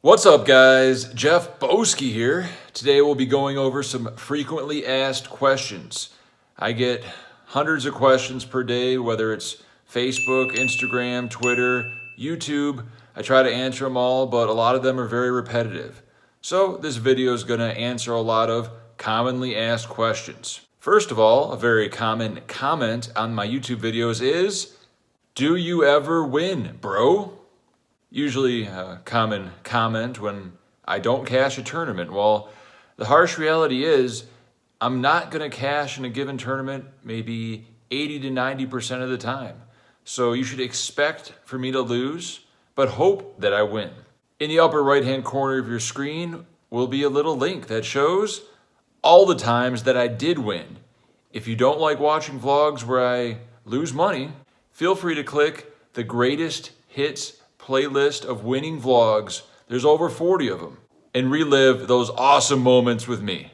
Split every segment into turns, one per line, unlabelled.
What's up guys, Jeff Boski here. Today we'll be going over some frequently asked questions. I get hundreds of questions per day, whether it's Facebook, Instagram, Twitter, YouTube. I try to answer them all, but a lot of them are very repetitive. So this video is gonna answer a lot of commonly asked questions. First of all, a very common comment on my YouTube videos is, do you ever win, bro? Usually a common comment when I don't cash a tournament. Well, the harsh reality is I'm not gonna cash in a given tournament maybe 80 to 90% of the time. So you should expect for me to lose, but hope that I win. In the upper right-hand corner of your screen will be a little link that shows all the times that I did win. If you don't like watching vlogs where I lose money, feel free to click the greatest hits playlist of winning vlogs. There's over 40 of them, and relive those awesome moments with me.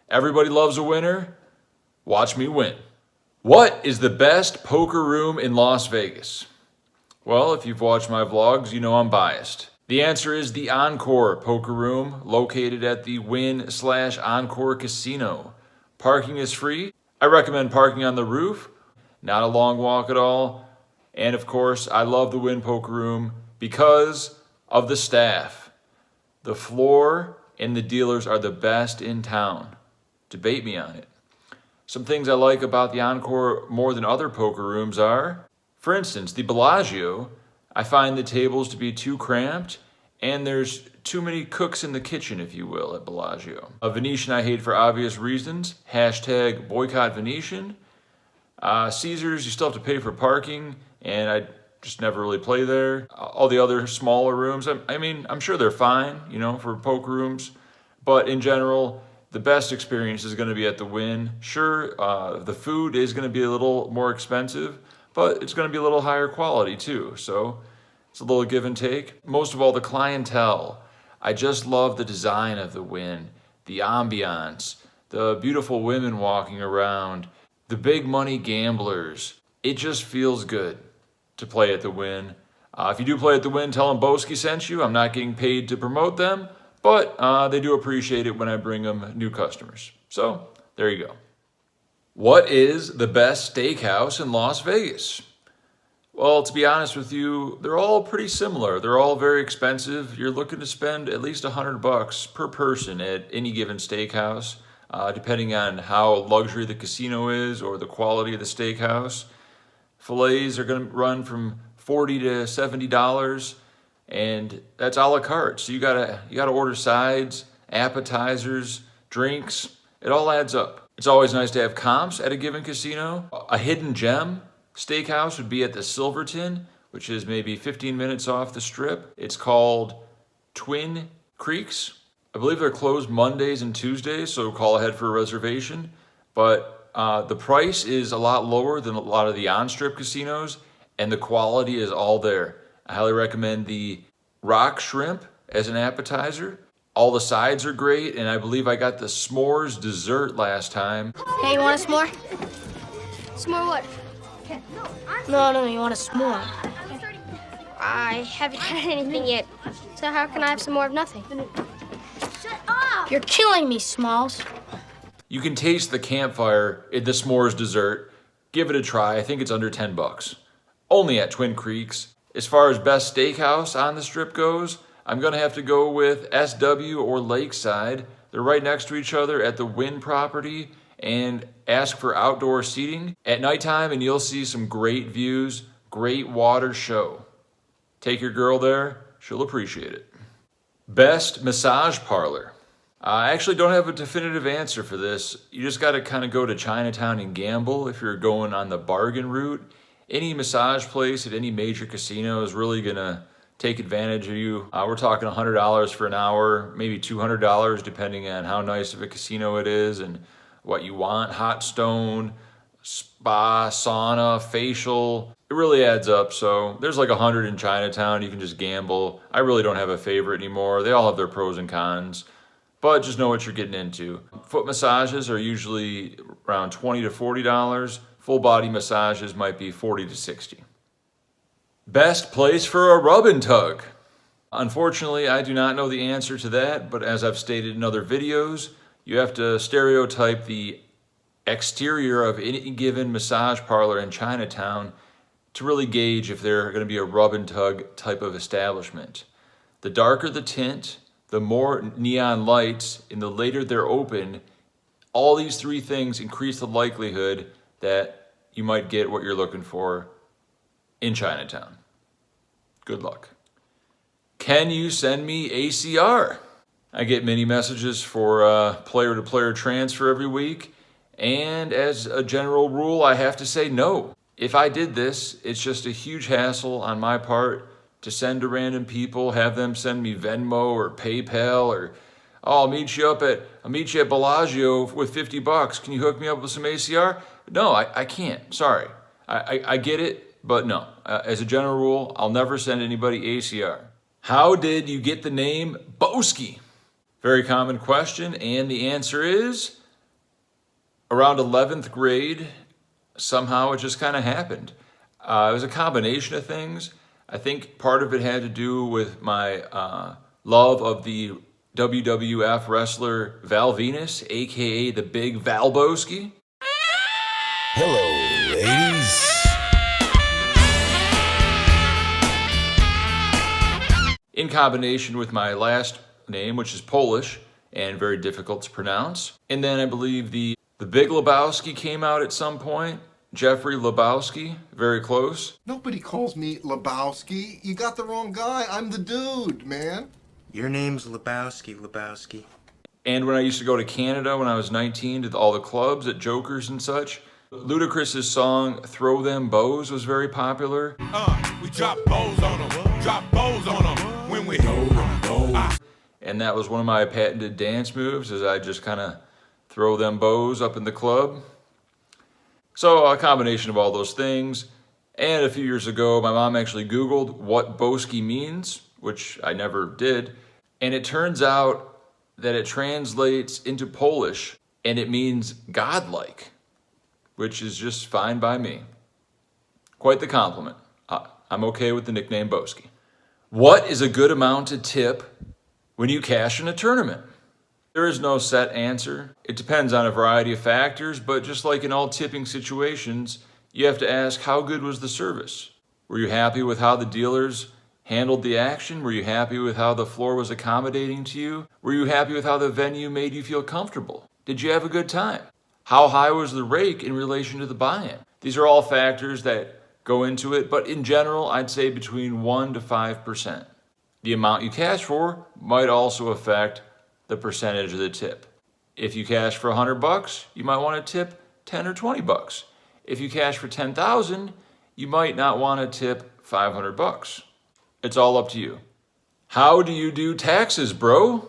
Everybody loves a winner. Watch me win. What is the best poker room in Las Vegas? Well, if you've watched my vlogs, you know I'm biased. The answer is the Encore Poker Room, located at the Wynn/Encore Casino. Parking is free. I recommend parking on the roof. Not a long walk at all. And of course, I love the Wynn Poker Room because of the staff. The floor and the dealers are the best in town. Debate me on it. Some things I like about the Encore more than other poker rooms are, for instance, the Bellagio, I find the tables to be too cramped and there's too many cooks in the kitchen, if you will, at Bellagio. A Venetian I hate for obvious reasons. Hashtag boycott Venetian. Caesars, you still have to pay for parking, and I just never really play there. All the other smaller rooms, I mean, I'm sure they're fine, you know, for poker rooms, but in general, the best experience is gonna be at the Wynn. Sure, the food is gonna be a little more expensive, but it's gonna be a little higher quality too, so it's a little give and take. Most of all, the clientele. I just love the design of the Wynn, the ambiance, the beautiful women walking around, the big money gamblers. It just feels good to play at the Wynn. If you do play at the Wynn, tell them Boski sent you. I'm not getting paid to promote them, but they do appreciate it when I bring them new customers. So there you go. What is the best steakhouse in Las Vegas? Well, to be honest with you, they're all pretty similar. They're all very expensive. You're looking to spend at least $100 per person at any given steakhouse. Depending on how luxury the casino is or the quality of the steakhouse. Fillets are going to run from $40 to $70, and that's a la carte. So you gotta order sides, appetizers, drinks. It all adds up. It's always nice to have comps at a given casino. A hidden gem steakhouse would be at the Silverton, which is maybe 15 minutes off the strip. It's called Twin Creeks. I believe they're closed Mondays and Tuesdays, so call ahead for a reservation. But the price is a lot lower than a lot of the on-strip casinos, and the quality is all there. I highly recommend the rock shrimp as an appetizer. All the sides are great, and I believe I got the s'mores dessert last time.
Hey, you want a s'more? S'more what? No, you want a s'more. I haven't had anything yet, so how can I have some more of nothing? Shut up! You're killing me, Smalls.
You can taste the campfire in the s'mores dessert. Give it a try. I think it's under 10 bucks. Only at Twin Creeks. As far as best steakhouse on the strip goes, I'm gonna have to go with SW or Lakeside. They're right next to each other at the Wynn property, and ask for outdoor seating at nighttime and you'll see some great views, great water show. Take your girl there, she'll appreciate it. Best massage parlor. I actually don't have a definitive answer for this. You just gotta kind of go to Chinatown and gamble if you're going on the bargain route. Any massage place at any major casino is really gonna take advantage of you. We're talking $100 for an hour, maybe $200 depending on how nice of a casino it is and what you want. Hot stone, spa, sauna, facial. It really adds up. So there's like 100 in Chinatown. You can just gamble. I really don't have a favorite anymore. They all have their pros and cons, but just know what you're getting into. Foot massages are usually around $20 to $40. Full body massages might be $40 to $60. Best place for a rub and tug. Unfortunately, I do not know the answer to that, but as I've stated in other videos, you have to stereotype the exterior of any given massage parlor in Chinatown to really gauge if they're going to be a rub and tug type of establishment. The darker the tint, the more neon lights, and the later they're open, all these three things increase the likelihood that you might get what you're looking for in Chinatown. Good luck. Can you send me ACR? I get many messages for player-to-player transfer every week, and as a general rule, I have to say no. If I did this, it's just a huge hassle on my part to send to random people, have them send me Venmo or PayPal, or oh, I'll meet you at Bellagio with $50. Can you hook me up with some ACR? No, I can't. Sorry. I get it, but no. As a general rule, I'll never send anybody ACR. How did you get the name Boski? Very common question, and the answer is around 11th grade, somehow it just kind of happened. It was a combination of things. I think part of it had to do with my love of the WWF wrestler Val Venus, aka the Big Val Boski.
Hello, ladies.
In combination with my last name, which is Polish and very difficult to pronounce. And then I believe the Big Lebowski came out at some point. Jeffrey Lebowski, very close.
Nobody calls me Lebowski. You got the wrong guy. I'm the dude, man.
Your name's Lebowski.
And when I used to go to Canada when I was 19 to all the clubs at Jokers and such, Ludacris's song Throw Them Bows was very popular.
We drop bows on them, when we throw them bows.
And that was one of my patented dance moves, is I just kind of throw them bows up in the club. So a combination of all those things. And a few years ago, my mom actually Googled what Boski means, which I never did. And it turns out that it translates into Polish and it means godlike, which is just fine by me. Quite the compliment. I'm okay with the nickname Boski. What is a good amount to tip when you cash in a tournament? There is no set answer. It depends on a variety of factors, but just like in all tipping situations, you have to ask, how good was the service? Were you happy with how the dealers handled the action? Were you happy with how the floor was accommodating to you? Were you happy with how the venue made you feel comfortable? Did you have a good time? How high was the rake in relation to the buy-in? These are all factors that go into it, but in general, I'd say between 1 to 5%. The amount you cash for might also affect the percentage of the tip. If you cash for $100, you might want to tip 10 or $20. If you cash for $10,000, you might not want to tip $500. It's all up to you. How do you do taxes, bro?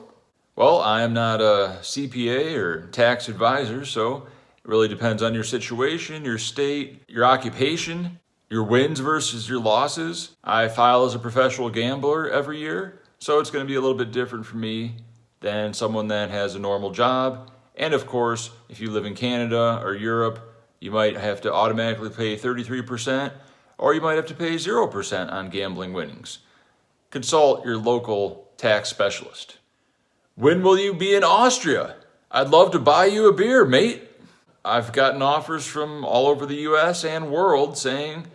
Well, I am not a CPA or tax advisor, so it really depends on your situation, your state, your occupation, your wins versus your losses. I file as a professional gambler every year, so it's going to be a little bit different for me than someone that has a normal job. And of course, if you live in Canada or Europe, you might have to automatically pay 33%, or you might have to pay 0% on gambling winnings. Consult your local tax specialist. When will you be in Austria? I'd love to buy you a beer, mate. I've gotten offers from all over the US and world saying,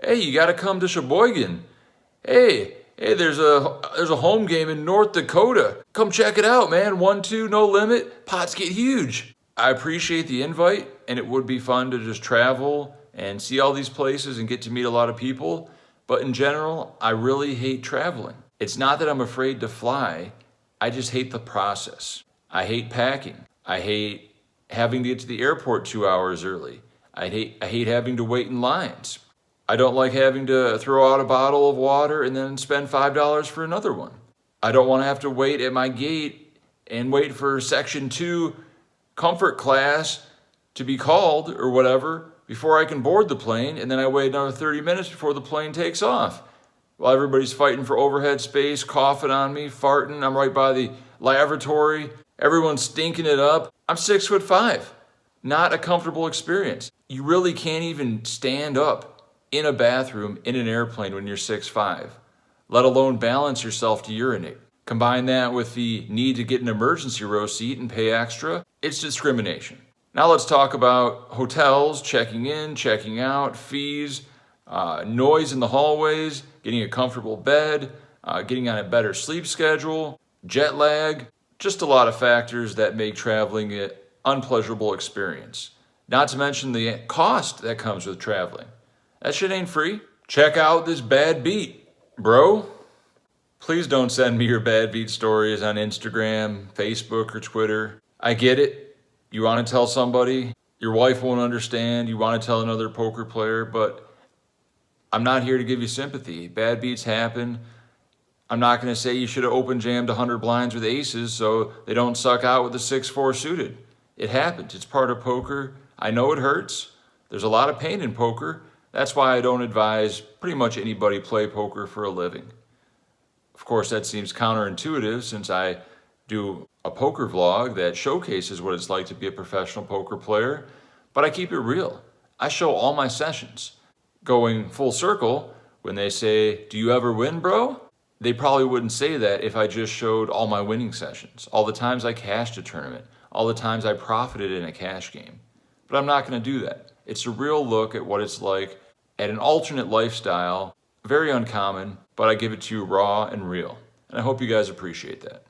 hey, you gotta come to Sheboygan. Hey, there's a home game in North Dakota. Come check it out, man. 1-2, no limit. Pots get huge. I appreciate the invite, and it would be fun to just travel and see all these places and get to meet a lot of people. But in general, I really hate traveling. It's not that I'm afraid to fly. I just hate the process. I hate packing. I hate having to get to the airport 2 hours early. I hate having to wait in lines. I don't like having to throw out a bottle of water and then spend $5 for another one. I don't want to have to wait at my gate and wait for Section 2 comfort class to be called or whatever before I can board the plane, and then I wait another 30 minutes before the plane takes off. While everybody's fighting for overhead space, coughing on me, farting, I'm right by the lavatory, everyone's stinking it up. I'm 6'5". Not a comfortable experience. You really can't even stand up in a bathroom in an airplane when you're 6'5", let alone balance yourself to urinate. Combine that with the need to get an emergency row seat and pay extra, it's discrimination. Now let's talk about hotels, checking in, checking out, fees, noise in the hallways, getting a comfortable bed, getting on a better sleep schedule, jet lag, just a lot of factors that make traveling an unpleasurable experience. Not to mention the cost that comes with traveling. That shit ain't free. Check out this bad beat, bro. Please don't send me your bad beat stories on Instagram, Facebook, or Twitter. I get it. You want to tell somebody, your wife won't understand, you want to tell another poker player, but I'm not here to give you sympathy. Bad beats happen. I'm not going to say you should have open jammed 100 blinds with aces so they don't suck out with a 6-4 suited. It happens. It's part of poker. I know it hurts. There's a lot of pain in poker. That's why I don't advise pretty much anybody play poker for a living. Of course, that seems counterintuitive since I do a poker vlog that showcases what it's like to be a professional poker player, but I keep it real. I show all my sessions. Going full circle, when they say, "Do you ever win, bro?" They probably wouldn't say that if I just showed all my winning sessions, all the times I cashed a tournament, all the times I profited in a cash game. But I'm not going to do that. It's a real look at what it's like at an alternate lifestyle, very uncommon, but I give it to you raw and real. And I hope you guys appreciate that.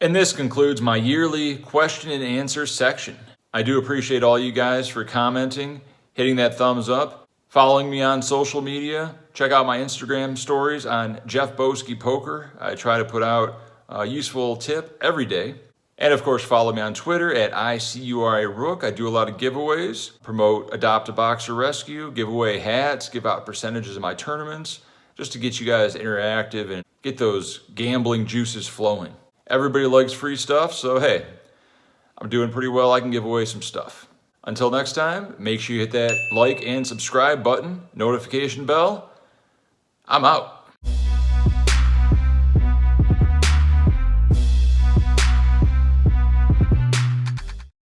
And this concludes my yearly question and answer section. I do appreciate all you guys for commenting, hitting that thumbs up, following me on social media. Check out my Instagram stories on Jeff Boesky Poker. I try to put out a useful tip every day. And of course, follow me on Twitter at ICURARook. I do a lot of giveaways, promote Adopt a Boxer Rescue, give away hats, give out percentages of my tournaments, just to get you guys interactive and get those gambling juices flowing. Everybody likes free stuff, so hey, I'm doing pretty well. I can give away some stuff. Until next time, make sure you hit that like and subscribe button, notification bell. I'm out.